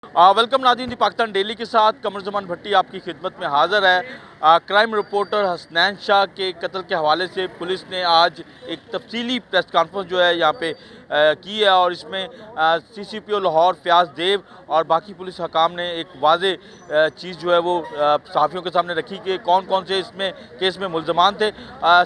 Welcome नाज़रीन दी Pakistan daily के साथ कमर ज़मान भट्टी आपकी खिदमत में हाज़िर है। क्राइम रिपोर्टर हसनैन शाह के कत्ल के हवाले से पुलिस ने आज एक तफसीली प्रेस कॉन्फ्रेंस जो है यहाँ पे की है और इसमें सीसीपीओ लाहौर फयाज देव और बाकी पुलिस हकाम ने एक वाज़े चीज़ जो है वो सहाफ़ियों के सामने रखी कि कौन कौन से इसमें केस में मुल्ज़मान थे।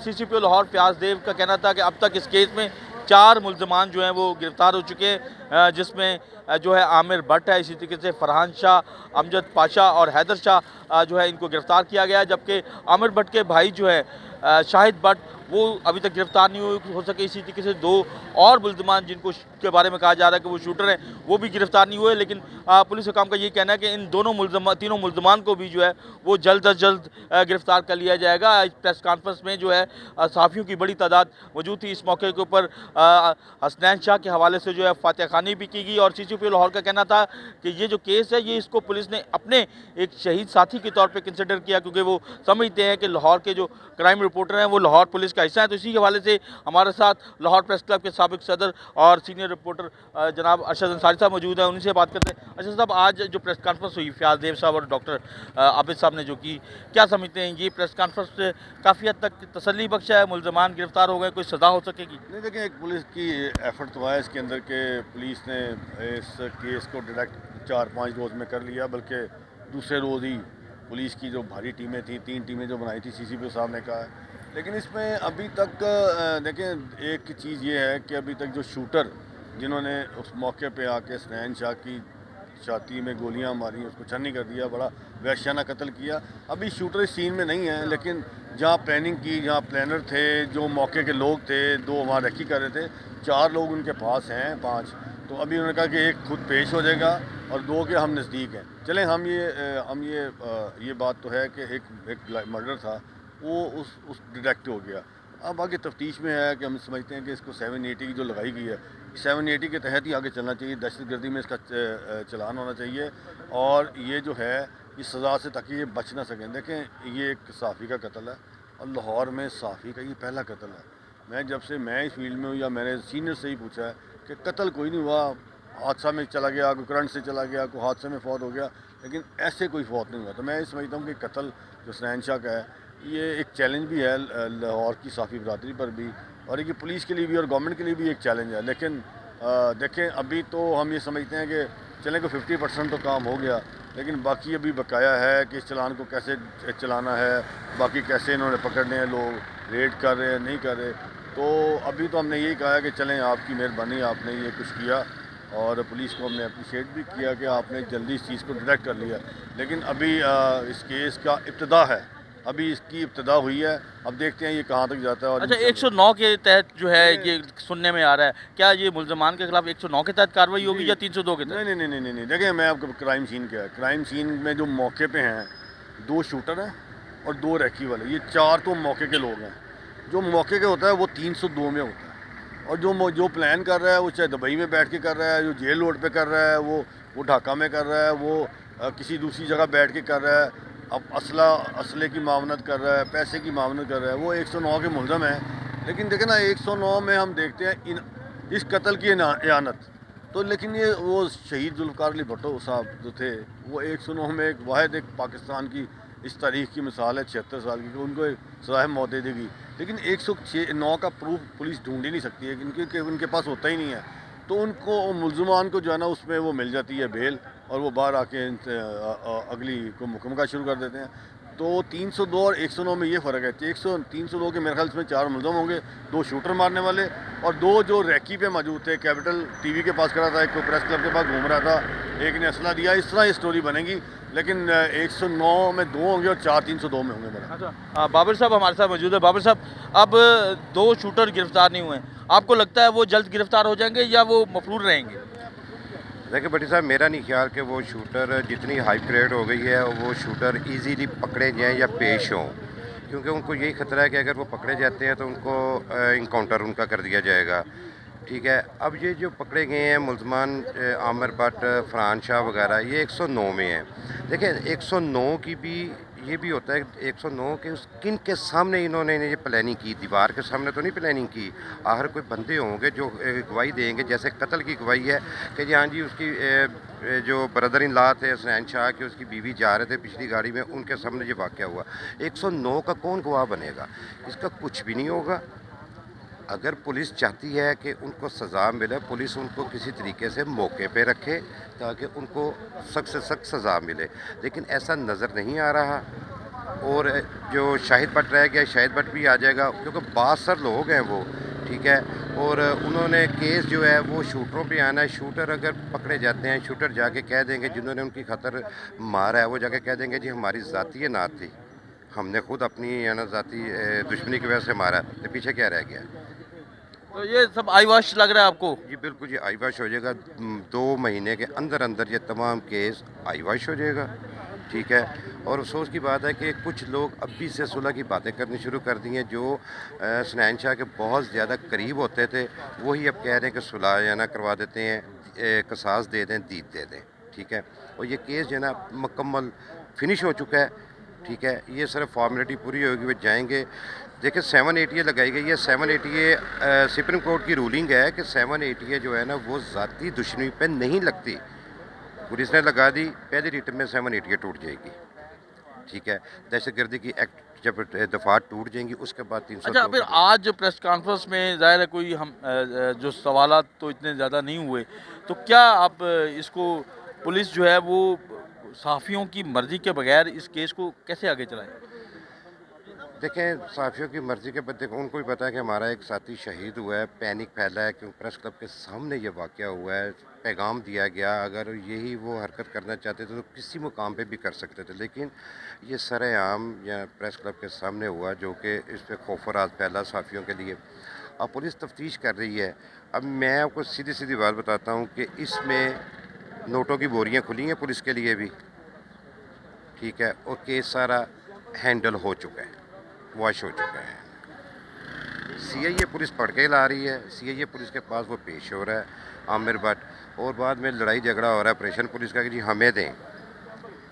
सीसीपीओ लाहौर फयाज देव का कहना था कि अब तक इस केस में 4 मुल्ज़मान जो हैं वो गिरफ़्तार हो चुके हैं, जिसमें जो है आमिर भट्ट है, इसी तरीके से फरहान शाह, अमजद पाशा और हैदर शाह जो है इनको गिरफ़्तार किया गया है। जबकि आमिर भट्ट के भाई जो है शाहिद भट्ट वो अभी तक गिरफ़्तार नहीं हो सके। इसी तरीके से 2 और मुल्ज़मान जिनको के बारे में कहा जा रहा है कि वो शूटर हैं, वो भी गिरफ़्तार नहीं हुए। लेकिन पुलिस हुकाम का ये कहना है कि इन तीनों मुल्ज़मान को भी जो है वो जल्द अज जल्द गिरफ़्तार कर लिया जाएगा। इस प्रेस कॉन्फ्रेंस में जो है सहाफ़ियों की बड़ी तादाद मौजूद थी। इस मौके के ऊपर हसनैन शाह के हवाले से जो है फातिहा खानी भी की गई और सीसीपीओ लाहौर का कहना था कि ये जो केस है ये इसको पुलिस ने अपने एक शहीद साथी के तौर पे कंसिडर किया, क्योंकि वो समझते हैं कि लाहौर के जो क्राइम रिपोर्टर हैं वो लाहौर पुलिस का हिस्सा है। तो इसी के हवाले से हमारे साथ लाहौर प्रेस क्लब के साबिक सदर और सीनियर रिपोर्टर जनाब अरशद अंसारी साहब मौजूद हैं, उन्हीं से बात करते हैं। अरशद साहब, आज जो प्रेस कॉन्फ्रेंस हुई फयाज देव साहब और डॉक्टर आबिद साहब ने जो की, क्या समझते हैं ये प्रेस कॉन्फ्रेंस काफ़ी हद तक तसल्ली बख्श है? मुल्ज़मान गिरफ्तार हो गए, कोई सज़ा हो सकेगी? नहीं, देखिए, एक पुलिस की एफर्ट तो है इसके अंदर के पुलिस ने इस केस को डायरेक्ट 4-5 रोज़ में कर लिया, बल्कि दूसरे रोज़ ही पुलिस की जो भारी टीमें थी, 3 टीमें जो बनाई थी, सीसीपीओ साहब ने कहा है। लेकिन इसमें अभी तक देखें, एक चीज़ ये है कि अभी तक जो शूटर जिन्होंने उस मौके पे आके हसनैन शाह की छाती में गोलियां मारी, उसको छन्नी कर दिया, बड़ा वहशियाना कत्ल किया, अभी शूटर इस सीन में नहीं है। लेकिन जहाँ प्लानिंग की, जहाँ प्लानर थे, जो मौके के लोग थे, 2 वहाँ रेकी कर रहे थे, 4 लोग उनके पास हैं, 5। तो अभी उन्होंने कहा कि एक खुद पेश हो जाएगा और 2 के हम नज़दीक हैं। चलें, ये बात तो है कि एक मर्डर था, वो उस डिटेक्ट हो गया। अब आगे तफ्तीश में है कि हम समझते हैं कि इसको 780 की जो लगाई गई है, 780 के तहत ही आगे चलना चाहिए। दहशतगर्दी में इसका चलान होना चाहिए और ये जो है इस सज़ा से, ताकि ये बच ना सकें। देखें, ये एक सहाफ़ी का कत्ल है और लाहौर में सहाफ़ी का ये पहला कत्ल है। जब से मैं इस फील्ड में हूँ, या मैंने सीनियर से ही पूछा है कि कत्ल कोई नहीं हुआ, हादसा में चला गया, कोई करंट से चला गया, कोई हादसे में फौत हो गया, लेकिन ऐसे कोई फौत नहीं हुआ। तो मैं समझता हूँ कि कत्ल जो हसनैन शाह का है, ये एक चैलेंज भी है लाहौर की सहाफ़ी बरादरी पर भी, और ये पुलिस के लिए भी और गवर्नमेंट के लिए भी एक चैलेंज है। लेकिन देखें, अभी तो हम ये समझते हैं कि चलें कि 50% तो काम हो गया, लेकिन बाकी अभी बकाया है कि इस चलान को कैसे चलाना है, बाकी कैसे इन्होंने पकड़ने हैं, लोग रेड कर रहे हैं, नहीं कर रहे। तो अभी तो हमने यही कहा है कि चलें, आपकी मेहरबानी, आपने ये कुछ किया और पुलिस को हमने अप्रिशिएट भी किया कि आपने जल्दी इस चीज़ को डिटेक्ट कर लिया। लेकिन अभी इस केस का इब्तिदा है, अभी इसकी इब्तिदा हुई है, अब देखते हैं ये कहाँ तक जाता है। और अच्छा, 109 के तहत जो है ये सुनने में आ रहा है, क्या ये मुल्ज़मान के खिलाफ 109 के तहत कार्रवाई होगी या 302 के तहत? नहीं नहीं नहीं नहीं नहीं, देखिए, मैं आपको क्राइम सीन क्या है, क्राइम सीन में जो मौके पे हैं 2 शूटर हैं और 2 रैकी वाले, ये 4 तो मौके के लोग हैं। जो मौके के होता है वो 302 में होता है, और जो प्लान कर रहा है वो चाहे दुबई में बैठ के कर रहा है, जो जेल रोड पे कर रहा है, वो ढाका में कर रहा है, वो किसी दूसरी जगह बैठ के कर रहा है, अब असले की मामनत कर रहा है, पैसे की मामनत कर रहा है, वो 109 के मुलज़म है। लेकिन देखें ना, 109 में हम देखते हैं इस कत्ल की इयानत तो, लेकिन ये वो शहीद जुल्फ़िकार अली भुट्टो साहब जो थे, वो 109 में एक वाहिद एक पाकिस्तान की इस तारीख़ की मिसाल है, 76 साल की, कि उनको एक सज़ाए मौत दे देगी। लेकिन 109 का प्रूफ पुलिस ढूंढ ही नहीं सकती है, क्योंकि उनके पास होता ही नहीं है। तो उनको मुल्ज़मान को जो है ना, उसमें वो मिल जाती है बेल, और वो बाहर आके अगली को मुकम्मल शुरू कर देते हैं। तो 302 और 109 में ये फ़र्क है कि 302 के मेरे ख्याल में 4 मुल्ज़म होंगे, 2 शूटर मारने वाले और 2 जो रैकी पे मौजूद थे। कैपिटल टीवी के पास खड़ा था, एक प्रेस क्लब के पास घूम रहा था, एक ने असला दिया। इस तरह ये स्टोरी बनेगी, लेकिन 109 में 2 होंगे और 4 302 में होंगे। बड़ा अच्छा, बाबर साहब हमारे साथ मौजूद है। बाबर साहब, अब 2 शूटर गिरफ्तार नहीं हुए, आपको लगता है वो जल्द गिरफ्तार हो जाएंगे या वो मफरूर रहेंगे? देखिए भट्टी साहब, मेरा नहीं ख्याल कि वो शूटर, जितनी हाई क्रेड हो गई है, वो शूटर इजीली पकड़े जाएं या पेश हों, क्योंकि उनको यही ख़तरा है कि अगर वो पकड़े जाते हैं तो उनको इनकाउंटर उनका कर दिया जाएगा। ठीक है, अब ये जो पकड़े गए हैं मुल्ज़मान, आमिर भट्ट, फरहान शाह वगैरह, ये 109 में हैं। देखिए, 109 की भी یہ بھی ہوتا ہے 109 کہ اس کن کے سامنے انہوں نے یہ پلاننگ کی، دیوار کے سامنے تو نہیں پلاننگ کی. آخر کوئی بندے ہوں گے جو گواہی دیں گے، جیسے قتل کی گواہی ہے کہ جی ہاں جی اس کی جو بردر ان لا تھے حسنین شاہ کے، اس کی بیوی جا رہے تھے پچھلی گاڑی میں، ان کے سامنے یہ واقعہ ہوا. 109 کا کون گواہ بنے گا؟ اس کا کچھ بھی نہیں ہوگا. اگر پولیس چاہتی ہے کہ ان کو سزا ملے، پولیس ان کو کسی طریقے سے موقع پہ رکھے تاکہ ان کو سخت سے سخت سزا ملے، لیکن ایسا نظر نہیں آ رہا. اور جو شاہد بٹ رہ گیا، شاہد بٹ بھی آ جائے گا کیونکہ 72 لوگ ہیں وہ، ٹھیک ہے. اور انہوں نے کیس جو ہے وہ شوٹروں پہ آنا ہے. شوٹر اگر پکڑے جاتے ہیں، شوٹر جا کے کہہ دیں گے، جنہوں نے ان کی خطر مارا ہے وہ جا کے کہہ دیں گے جی ہماری ذاتی نعت تھی، ہم نے خود اپنی ذاتی دشمنی کی وجہ سے مارا، تو پیچھے کیا رہ گیا؟ تو یہ سب آئی واش لگ رہا ہے آپ کو؟ جی بالکل، یہ آئی واش ہو جائے گا. 2 مہینے کے اندر اندر یہ تمام کیس آئی واش ہو جائے گا، ٹھیک ہے. اور افسوس کی بات ہے کہ کچھ لوگ اب بھی سے صلح کی باتیں کرنی شروع کر دی ہیں. جو حسنین شاہ کے بہت زیادہ قریب ہوتے تھے وہی اب کہہ رہے ہیں کہ صلح کروا دیتے ہیں، قصاص دے دیں، دید دے دیں، ٹھیک ہے. اور یہ کیس جو ہے نا مکمل فنش ہو چکا ہے، ٹھیک ہے. یہ صرف فارمیلٹی پوری ہوگی، وہ جائیں گے. دیکھیں 780 لگائی گئی ہے. 780 سپریم کورٹ کی رولنگ ہے کہ 780 جو ہے نا وہ ذاتی دشمنی پہ نہیں لگتی. پولیس نے لگا دی، پہلی ریٹن میں 780 ٹوٹ جائے گی، ٹھیک ہے. دہشت گردی کی ایکٹ جب دفعات ٹوٹ جائیں گی اس کے بعد 302. اچھا، پھر آج پریس کانفرنس میں ظاہر ہے کوئی ہم جو سوالات تو اتنے زیادہ نہیں ہوئے، تو کیا آپ اس کو پولیس جو ہے وہ صحافیوں کی مرضی کے بغیر اس کیس کو کیسے آگے چلائے؟ دیکھیں صحافیوں کی مرضی کے بعد ان کو بھی پتا ہے کہ ہمارا ایک ساتھی شہید ہوا ہے، پینک پھیلا ہے کیوں پریس کلب کے سامنے یہ واقعہ ہوا ہے. پیغام دیا گیا، اگر یہی وہ حرکت کرنا چاہتے تھے تو کسی مقام پہ بھی کر سکتے تھے، لیکن یہ سر عام یا پریس کلب کے سامنے ہوا جو کہ اس پہ خوف و راز پھیلا صحافیوں کے لیے. اب پولیس تفتیش کر رہی ہے. اب میں آپ کو سیدھی سیدھی بات بتاتا ہوں کہ اس میں نوٹوں کی بوریاں کھلی ہیں پولیس کے لیے بھی، ٹھیک ہے. اور کیس سارا ہینڈل ہو چکا ہے، واش ہو چکا ہے. سی آئی اے پولیس پڑھ کے لا رہی ہے. سی آئی اے پولیس کے پاس وہ پیش ہو رہا ہے عامر بٹ، اور بعد میں لڑائی جھگڑا ہو رہا ہے آپریشن پولیس کا کہ جی ہمیں دیں.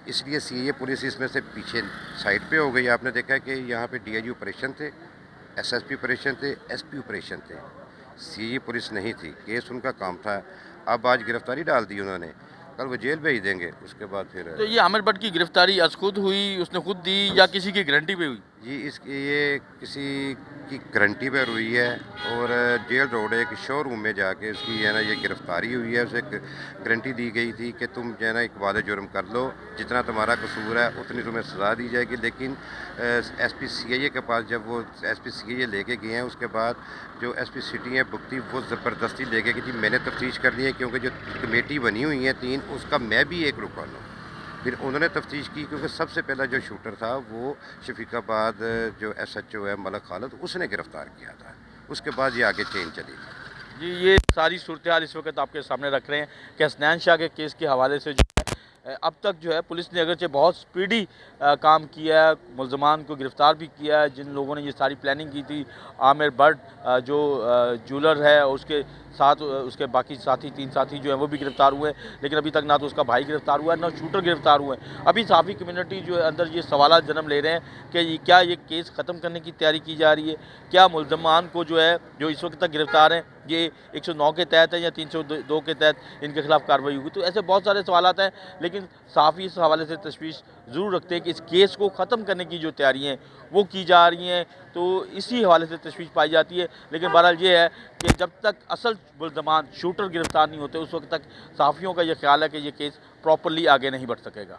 اس لیے سی آئی اے پولیس اس میں سے پیچھے سائڈ پہ ہو گئی. آپ نے دیکھا کہ یہاں پہ ڈی آئی جی آپریشن تھے، ایس ایس پی آپریشن تھے، ایس پی آپریشن تھے، سی آئی اے پولیس نہیں تھی. کیس ان کا کام تھا. اب آج گرفتاری ڈال دی انہوں نے، کل وہ جیل بھیج دیں گے. اس کے بعد پھر تو یہ عامر بٹ کی گرفتاری از خود ہوئی، اس نے خود دی، یا کسی کی گارنٹی پہ ہوئی؟ جی یہ کسی کی گارنٹی پر ہوئی ہے. اور جیل روڈ ایک شو روم میں جا کے اس کی یہ گرفتاری ہوئی ہے. اسے گارنٹی دی گئی تھی کہ تم اقبال جرم کر لو، جتنا تمہارا قصور ہے اتنی تمہیں سزا دی جائے گی. لیکن ایس پی سی آئی اے کے پاس جب وہ ایس پی سی آئی اے لے کے گئے ہیں، اس کے بعد جو ایس پی سٹی ہیں بگٹی وہ زبردستی لے کے کہ جی میں نے تفتیش کرنی ہے، کیونکہ جو کمیٹی بنی ہوئی ہیں 3 اس کا میں بھی ایک رکن ہوں. پھر انہوں نے تفتیش کی کیونکہ سب سے پہلا جو شوٹر تھا وہ شفیق آباد جو ایس ایچ او ہے ملک خالد، اس نے گرفتار کیا تھا. اس کے بعد یہ آگے چین چلی تھی. جی یہ ساری صورتحال اس وقت آپ کے سامنے رکھ رہے ہیں کہ حسنین شاہ کے کیس کے حوالے سے جو ہے اب تک جو ہے پولیس نے اگرچہ بہت سپیڈی کام کیا ہے، ملزمان کو گرفتار بھی کیا ہے. جن لوگوں نے یہ ساری پلاننگ کی تھی، عامر بٹ جو جولر ہے، اس کے ساتھ اس کے باقی ساتھی 3 ساتھی جو ہیں وہ بھی گرفتار ہوئے ہیں. لیکن ابھی تک نہ تو اس کا بھائی گرفتار ہوا ہے، نہ شوٹر گرفتار ہوئے ہیں. ابھی صحافی کمیونٹی جو ہے اندر یہ سوالات جنم لے رہے ہیں کہ کیا یہ کیس ختم کرنے کی تیاری کی جا رہی ہے؟ کیا ملزمان کو جو ہے جو اس وقت تک گرفتار ہیں یہ 109 کے تحت ہے یا 302 کے تحت ان کے خلاف کارروائی ہوگی؟ تو ایسے بہت سارے سوالات ہیں، لیکن صحافی اس حوالے سے تشویش ضرور رکھتے ہیں کہ اس کیس کو ختم کرنے کی جو تیاری ہیں وہ کی جا رہی ہیں. تو اسی حوالے سے تشویش پائی جاتی ہے. لیکن بہرحال یہ ہے کہ جب تک اصل ملزمان شوٹر گرفتار نہیں ہوتے اس وقت تک صحافیوں کا یہ خیال ہے کہ یہ کیس پراپرلی آگے نہیں بڑھ سکے گا.